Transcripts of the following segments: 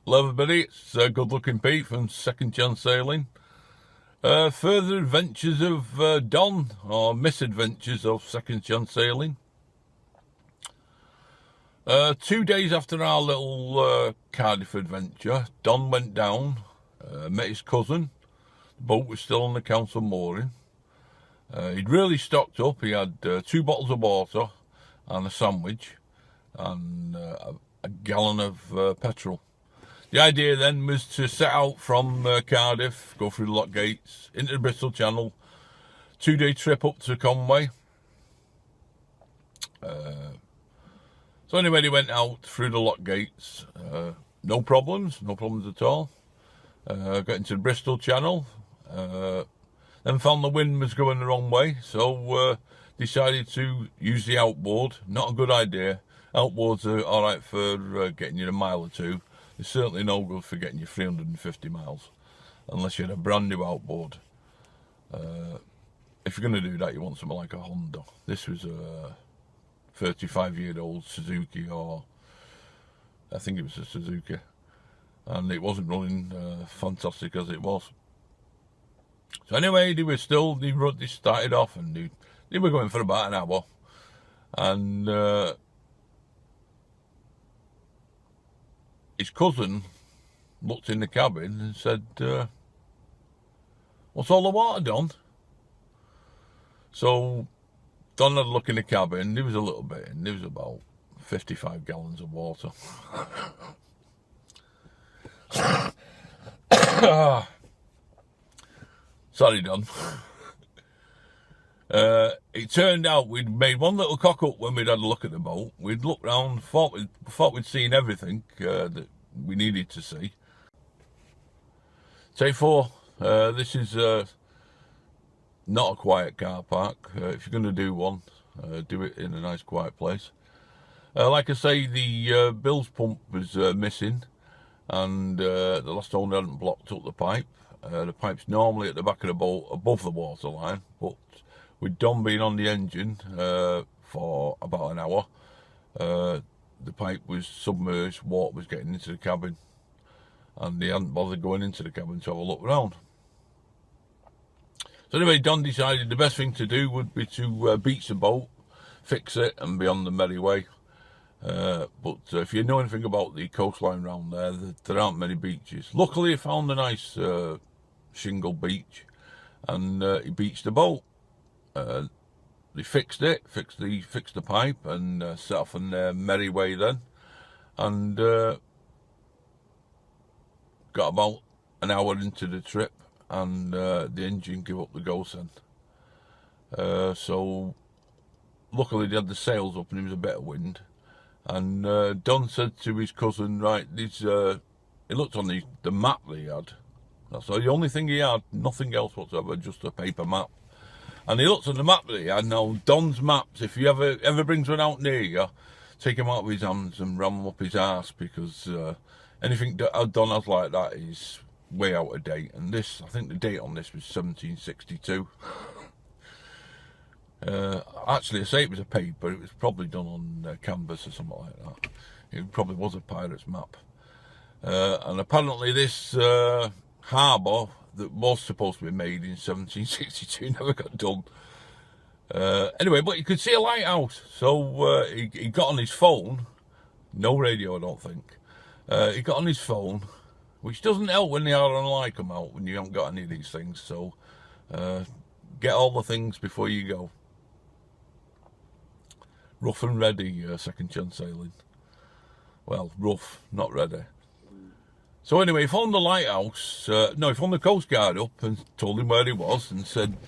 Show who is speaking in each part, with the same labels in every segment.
Speaker 1: Hello everybody, it's Good Looking Pete from Second Chance Sailing. Further adventures of Don, or misadventures of Second Chance Sailing. 2 days after our little Cardiff adventure, Don went down, met his cousin. The boat was still on the council mooring. He'd really stocked up. He had 2 bottles of water and a sandwich and a gallon of petrol. The idea then was to set out from Cardiff, go through the lock gates, into the Bristol Channel, 2-day trip up to Conway. So anyway, they went out through the lock gates, no problems at all. Got into the Bristol Channel, then found the wind was going the wrong way, so decided to use the outboard. Not a good idea. Outboards are alright for getting you a mile or two. They're certainly no good for getting you 350 miles, unless you had a brand new outboard. If you're going to do that, you want something like a Honda. This was a 35-year-old Suzuki, or I think it was a Suzuki, and it wasn't running fantastic as it was. So anyway, they started off, and they were going for about an hour, and his cousin looked in the cabin and said, "What's all the water, Don?" So Don had a look in the cabin. There was a little bit, and there was about 55 gallons of water. Sorry, Don. It turned out we'd made one little cock up when we'd had a look at the boat. We'd looked round, thought we'd seen everything that we needed to see. Take 4. This is not a quiet car park. If you're going to do one, do it in a nice quiet place. Like I say, the bilge pump was missing, and the last owner hadn't blocked up the pipe. The pipe's normally at the back of the boat above the water line, but with Don being on the engine for about an hour, the pipe was submerged, water was getting into the cabin, and they hadn't bothered going into the cabin to have a look around. So anyway, Don decided the best thing to do would be to beach the boat, fix it, and be on the merry way. But if you know anything about the coastline around there aren't many beaches. Luckily, he found a nice shingle beach, and he beached the boat. They fixed it, fixed the pipe, and set off on their merry way then, and got about an hour into the trip, and the engine gave up the ghost then. So luckily they had the sails up and there was a bit of wind, and Don said to his cousin, right, he looked on the map that he had. That's the only thing he had, nothing else whatsoever, just a paper map. And he looked at the map that he had. Now, Don's maps, if he ever brings one out near you, take him out of his hands and ram them up his arse, because anything that Don has like that is way out of date. And this, I think the date on this was 1762. Actually, I say it was a paper. It was probably done on canvas or something like that. It probably was a pirate's map. And apparently this harbour that was supposed to be made in 1762 never got done. Anyway, but you could see a lighthouse. So he got on his phone. No radio, I don't think. He got on his phone, which doesn't help when the RNLI come out, when you haven't got any of these things. So get all the things before you go. Rough and ready, Second Chance Sailing. Well, rough, not ready. So anyway, he phoned the lighthouse. He phoned the Coast Guard up and told him where he was, and said,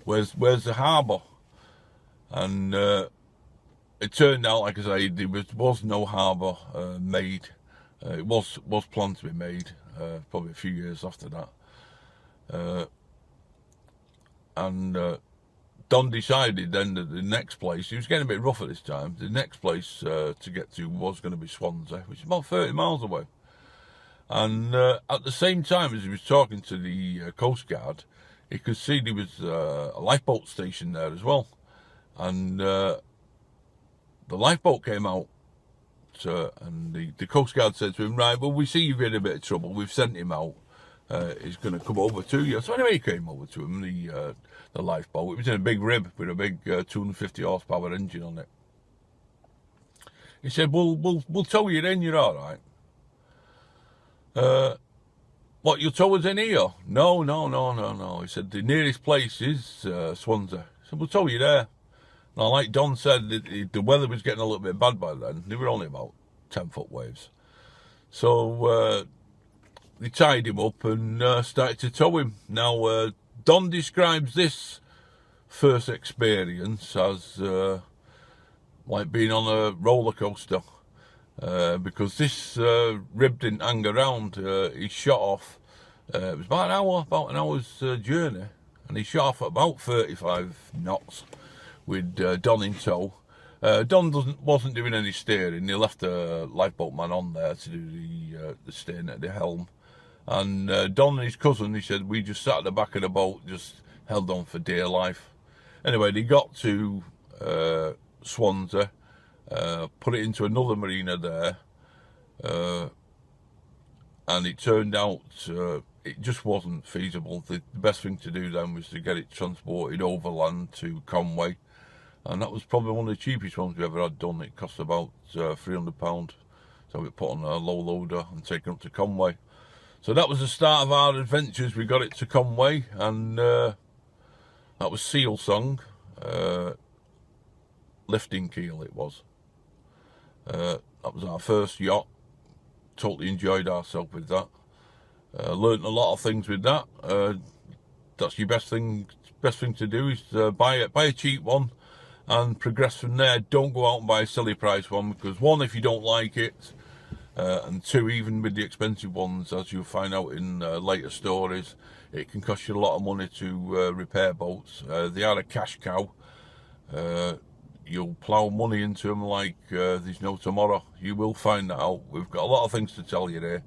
Speaker 1: "Where's the harbour?" And it turned out, like I say, there was no harbour made. It was planned to be made, probably a few years after that. And Don decided then that the next place, he was getting a bit rough at this time, the next place to get to was going to be Swansea, which is about 30 miles away. And at the same time as he was talking to the Coast Guard, he could see there was a lifeboat station there as well. And the lifeboat came out and the Coast Guard said to him, right, well, we see you've in a bit of trouble, we've sent him out, he's going to come over to you. So anyway, he came over to him, the lifeboat. It was in a big rib with a big 250 horsepower engine on it. He said, we'll tow you in, you're all right. What, you'll tow us in here? No. He said, the nearest place is Swansea. He said, we'll tow you there. Now, like Don said, the weather was getting a little bit bad by then. They were only about 10-foot waves. So they tied him up and started to tow him. Now, Don describes this first experience as like being on a roller coaster. Because this rib didn't hang around. He shot off. It was about an hour's journey, and he shot off at about 35 knots with Don in tow. Don wasn't doing any steering. He left a lifeboat man on there to do the steering at the helm. And Don and his cousin, he said, we just sat at the back of the boat, just held on for dear life. Anyway, they got to Swansea. Put it into another marina there, and it turned out it just wasn't feasible. The best thing to do then was to get it transported overland to Conway, and that was probably one of the cheapest ones we ever had done. It cost about £300, so we put on a low loader and taken up to Conway. So that was the start of our adventures. We got it to Conway, and that was Seal Song, lifting keel it was. That was our first yacht. Totally enjoyed ourselves with that. Learned a lot of things with that. That's your best thing to do is buy a cheap one and progress from there. Don't go out and buy a silly price one, because one, if you don't like it, and two, even with the expensive ones, as you'll find out in later stories, it can cost you a lot of money to repair boats. They are a cash cow. You'll plough money into them like there's no tomorrow. You will find that out. We've got a lot of things to tell you there.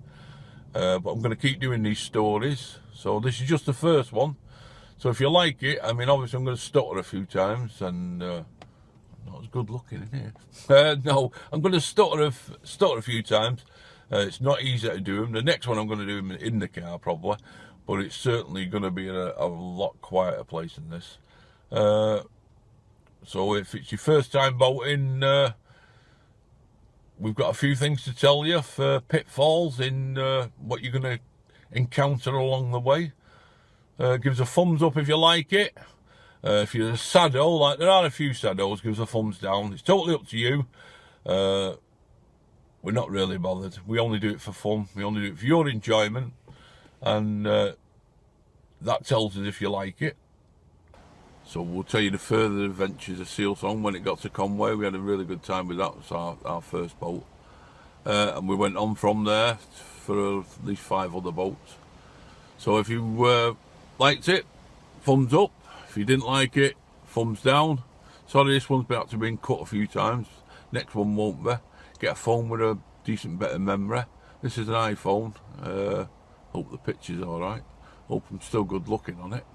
Speaker 1: But I'm going to keep doing these stories. So this is just the first one. So if you like it, I mean, obviously I'm going to stutter a few times. And I'm not as good looking in here. No, I'm going to stutter a few times. It's not easy to do them. The next one I'm going to do them in the car probably. But it's certainly going to be in a lot quieter place than this. So if it's your first time boating, we've got a few things to tell you for pitfalls in what you're going to encounter along the way. Give us a thumbs up if you like it. If you're a sado, like there are a few sados, give us a thumbs down. It's totally up to you. We're not really bothered. We only do it for fun. We only do it for your enjoyment. And that tells us if you like it. So we'll tell you the further adventures of Seal Song. When it got to Conway, we had a really good time with that. It was our first boat. And we went on from there for at least 5 other boats. So if you liked it, thumbs up. If you didn't like it, thumbs down. Sorry, this one's had to been cut a few times. Next one won't be. Get a phone with a decent bit of memory. This is an iPhone. Hope the picture's alright. Hope I'm still good looking on it.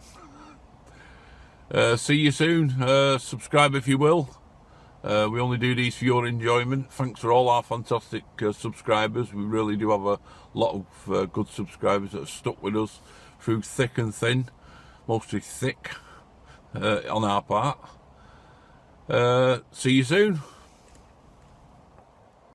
Speaker 1: See you soon. Subscribe if you will. We only do these for your enjoyment. Thanks for all our fantastic subscribers. We really do have a lot of good subscribers that have stuck with us through thick and thin. Mostly thick on our part. See you soon.